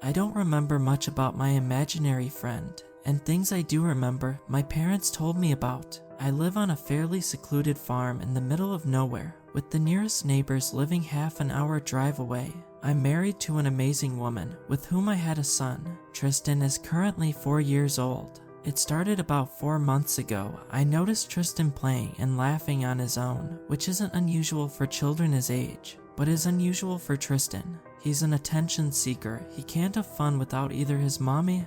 I don't remember much about my imaginary friend, and things I do remember, my parents told me about. I live on a fairly secluded farm in the middle of nowhere, with the nearest neighbors living half an hour drive away. I'm married to an amazing woman, with whom I had a son. Tristan is currently 4 years old. It started about 4 months ago. I noticed Tristan playing and laughing on his own, which isn't unusual for children his age, but is unusual for Tristan. He's an attention seeker. He can't have fun without either his mommy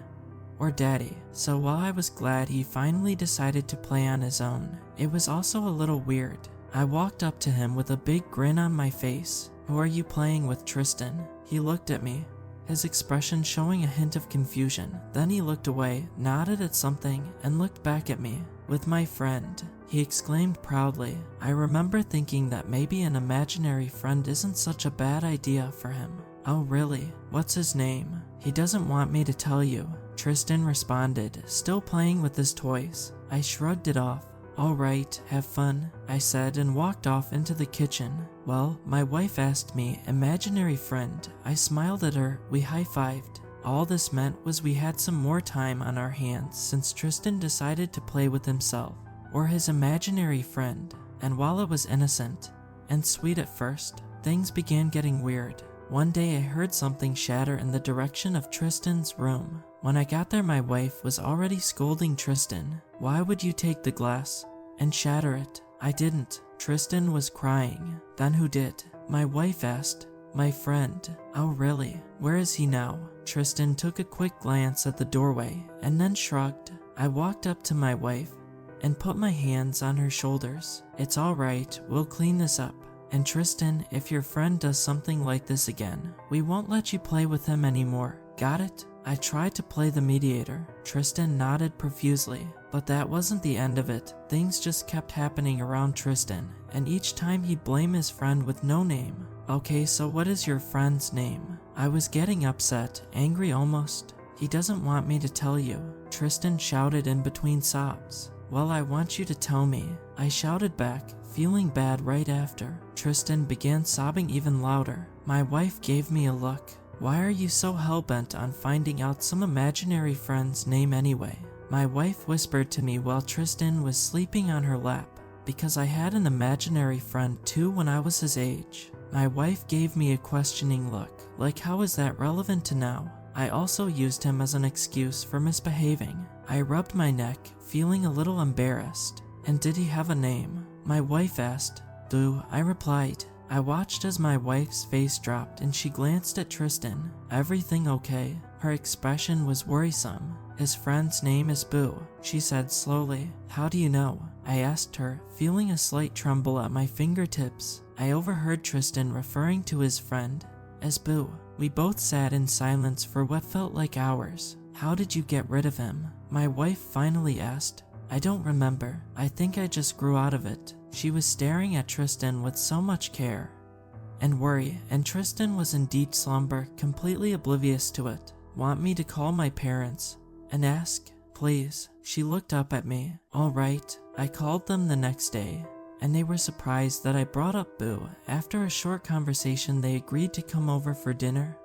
or daddy. So while I was glad he finally decided to play on his own, it was also a little weird. I walked up to him with a big grin on my face. "Who are you playing with, Tristan?" He looked at me, his expression showing a hint of confusion. Then he looked away, nodded at something, and looked back at me. "With my friend," he exclaimed proudly. I remember thinking that maybe an imaginary friend isn't such a bad idea for him. "Oh really? What's his name?" "He doesn't want me to tell you," Tristan responded, still playing with his toys. I shrugged it off. "All right, have fun," I said and walked off into the kitchen. "Well," my wife asked me, "imaginary friend." I smiled at her. We high-fived. All this meant was we had some more time on our hands since Tristan decided to play with himself, or his imaginary friend. And while it was innocent and sweet at first, things began getting weird. One day I heard something shatter in the direction of Tristan's room. When I got there, my wife was already scolding Tristan. "Why would you take the glass and shatter it?" "I didn't." Tristan was crying. "Then who did?" my wife asked. "My friend." "Oh really? Where is he now?" Tristan took a quick glance at the doorway and then shrugged. I walked up to my wife and put my hands on her shoulders. "It's all right, we'll clean this up. And Tristan, if your friend does something like this again, we won't let you play with him anymore. Got it?" I tried to play the mediator. Tristan nodded profusely, but that wasn't the end of it. Things just kept happening around Tristan, and each time he'd blame his friend with no name. "Okay, so what is your friend's name?" I was getting upset, angry almost. "He doesn't want me to tell you," Tristan shouted in between sobs. "Well, I want you to tell me," I shouted back, feeling bad right after. Tristan began sobbing even louder. My wife gave me a look. "Why are you so hell-bent on finding out some imaginary friend's name anyway?" My wife whispered to me while Tristan was sleeping on her lap. "Because I had an imaginary friend too when I was his age." My wife gave me a questioning look, like how is that relevant to now? I also used him as an excuse for misbehaving. I rubbed my neck, feeling a little embarrassed. "And did he have a name?" my wife asked. "Do," I replied. I watched as my wife's face dropped and she glanced at Tristan. "Everything okay?" Her expression was worrisome. "His friend's name is Boo," she said slowly. "How do you know?" I asked her, feeling a slight tremble at my fingertips. I overheard Tristan referring to his friend as Boo. We both sat in silence for what felt like hours. "How did you get rid of him?" my wife finally asked. "I don't remember. I think I just grew out of it." She was staring at Tristan with so much care and worry, and Tristan was in deep slumber, completely oblivious to it. "Want me to call my parents and ask?" "Please." She looked up at me. "All right." I called them the next day, and they were surprised that I brought up Boo. After a short conversation, they agreed to come over for dinner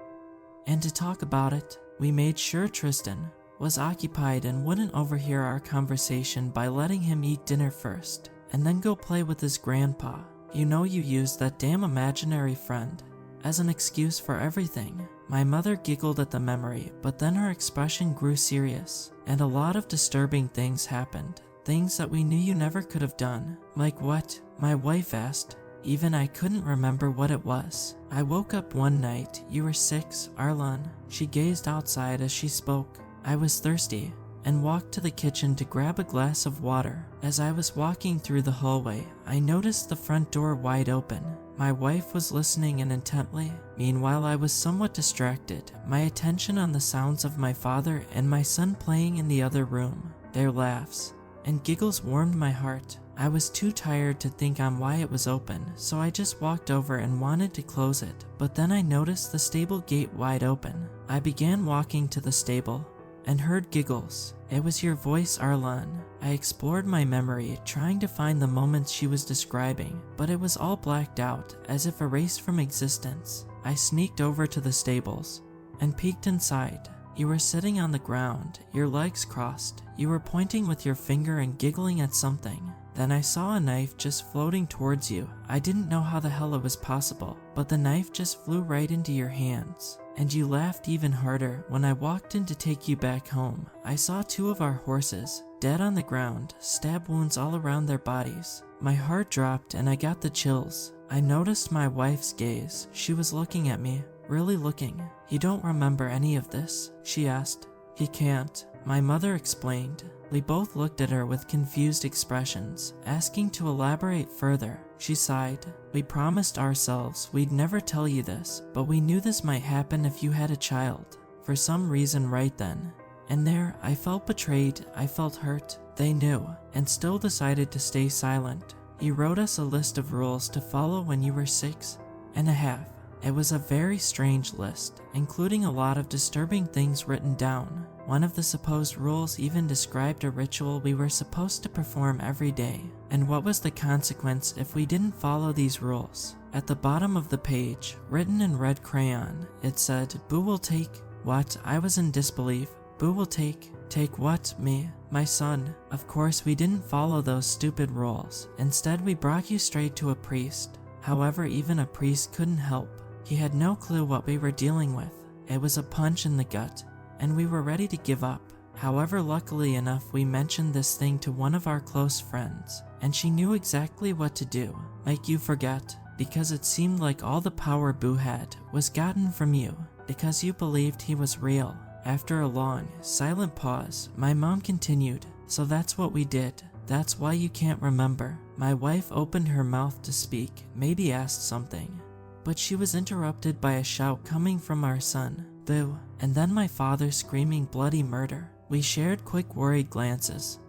and to talk about it. We made sure Tristan was occupied and wouldn't overhear our conversation by letting him eat dinner first and then go play with his grandpa. "You know you used that damn imaginary friend as an excuse for everything." My mother giggled at the memory, but then her expression grew serious, and a lot of disturbing things happened. Things that we knew you never could have done. "Like what?" my wife asked. Even I couldn't remember what it was. "I woke up one night. You were 6, Arlan." She gazed outside as she spoke. "I was thirsty and walked to the kitchen to grab a glass of water. As I was walking through the hallway, I noticed the front door wide open. My wife was listening in intently. Meanwhile, I was somewhat distracted, my attention on the sounds of my father and my son playing in the other room. Their laughs and giggles warmed my heart. I was too tired to think on why it was open, so I just walked over and wanted to close it, but then I noticed the stable gate wide open. I began walking to the stable and heard giggles. "It was your voice, Arlan." I explored my memory, trying to find the moments she was describing, but it was all blacked out, as if erased from existence. I sneaked over to the stables and peeked inside. You were sitting on the ground, your legs crossed. You were pointing with your finger and giggling at something. Then I saw a knife just floating towards you. I didn't know how the hell it was possible, but the knife just flew right into your hands. And you laughed even harder. When I walked in to take you back home, I saw 2 of our horses, dead on the ground, stab wounds all around their bodies. My heart dropped and I got the chills. I noticed my wife's gaze. She was looking at me, really looking. "You don't remember any of this?" she asked. "He can't," my mother explained. We both looked at her with confused expressions, asking to elaborate further. She sighed. "We promised ourselves we'd never tell you this, but we knew this might happen if you had a child. For some reason right then and there, I felt betrayed, I felt hurt. They knew, and still decided to stay silent. You wrote us a list of rules to follow when you were 6.5. It was a very strange list, including a lot of disturbing things written down. One of the supposed rules even described a ritual we were supposed to perform every day, and what was the consequence if we didn't follow these rules. At the bottom of the page, written in red crayon, it said, "Boo will take..." What? I was in disbelief. "Boo will take what? Me? My son?" Of course, we didn't follow those stupid rules. Instead, we brought you straight to a priest. However, even a priest couldn't help. He had no clue what we were dealing with. It was a punch in the gut, and we were ready to give up. However, luckily enough, we mentioned this thing to one of our close friends, and she knew exactly what to do. Make you forget, because it seemed like all the power Boo had was gotten from you, because you believed he was real. After a long, silent pause, my mom continued, "So that's what we did. That's why you can't remember." My wife opened her mouth to speak, maybe asked something, but she was interrupted by a shout coming from our son, "Boo," and then my father screaming bloody murder. We shared quick worried glances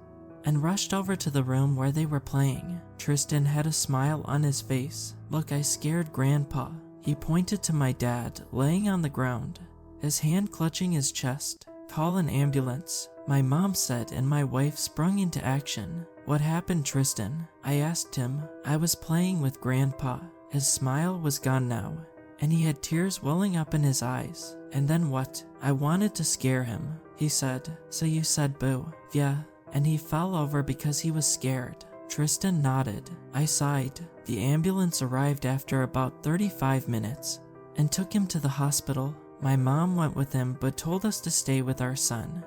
and rushed over to the room where they were playing. Tristan had a smile on his face. "Look, I scared Grandpa." He pointed to my dad, laying on the ground, his hand clutching his chest. "Call an ambulance," my mom said, and my wife sprung into action. "What happened, Tristan?" I asked him. "I was playing with Grandpa." His smile was gone now, and he had tears welling up in his eyes. "And then what?" I wanted to scare him. He said, "So you said boo?" "Yeah." And he fell over because he was scared. Tristan nodded. I sighed. The ambulance arrived after about 35 minutes and took him to the hospital. My mom went with him but told us to stay with our son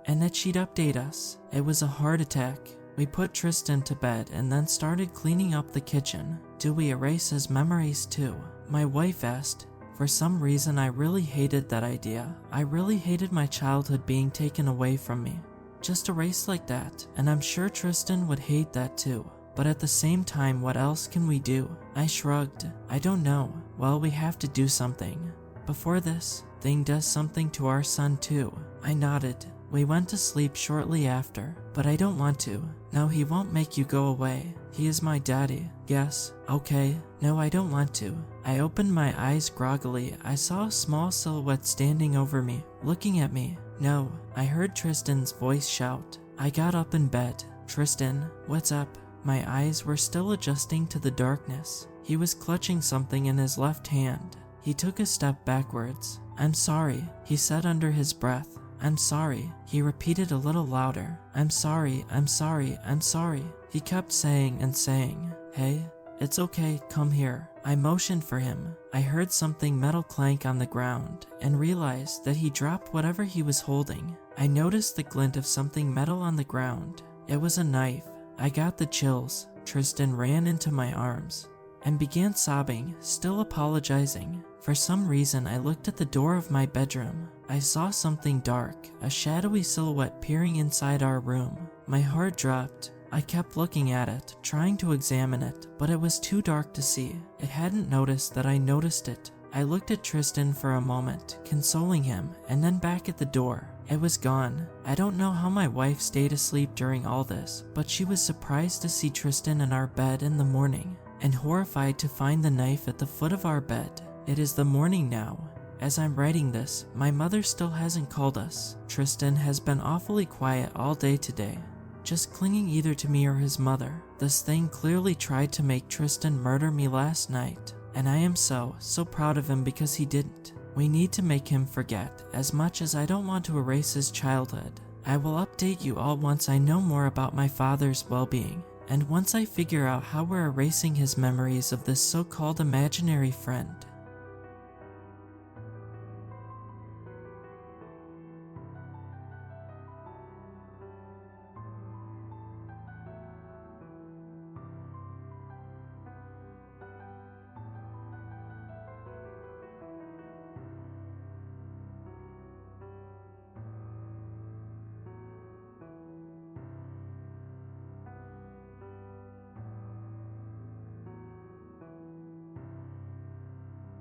and that she'd update us. It was a heart attack. We put Tristan to bed and then started cleaning up the kitchen. "Do we erase his memories too?" my wife asked. For some reason, I really hated that idea. I really hated my childhood being taken away from me. Just erased like that, and I'm sure Tristan would hate that too. But at the same time, what else can we do? I shrugged. I don't know. Well, we have to do something before this thing does something to our son too. I nodded. We went to sleep shortly after, but I don't want to. No, he won't make you go away. He is my daddy. Yes. Okay. No, I don't want to. I opened my eyes groggily. I saw a small silhouette standing over me, looking at me. No. I heard Tristan's voice shout. I got up in bed. "Tristan, what's up?" My eyes were still adjusting to the darkness. He was clutching something in his left hand. He took a step backwards. "I'm sorry," he said under his breath. "I'm sorry," he repeated a little louder. "I'm sorry, I'm sorry, I'm sorry." He kept saying and saying. "Hey, it's okay, come here." I motioned for him. I heard something metal clank on the ground and realized that he dropped whatever he was holding. I noticed the glint of something metal on the ground. It was a knife. I got the chills. Tristan ran into my arms and began sobbing, still apologizing. For some reason, I looked at the door of my bedroom. I saw something dark, a shadowy silhouette peering inside our room. My heart dropped. I kept looking at it, trying to examine it, but it was too dark to see. It hadn't noticed that I noticed it. I looked at Tristan for a moment, consoling him, and then back at the door. It was gone. I don't know how my wife stayed asleep during all this, but she was surprised to see Tristan in our bed in the morning, and horrified to find the knife at the foot of our bed. It is the morning now. As I'm writing this, my mother still hasn't called us. Tristan has been awfully quiet all day today, just clinging either to me or his mother. This thing clearly tried to make Tristan murder me last night, and I am so proud of him because he didn't. We need to make him forget, as much as I don't want to erase his childhood. I will update you all once I know more about my father's well-being, and once I figure out how we're erasing his memories of this so-called imaginary friend.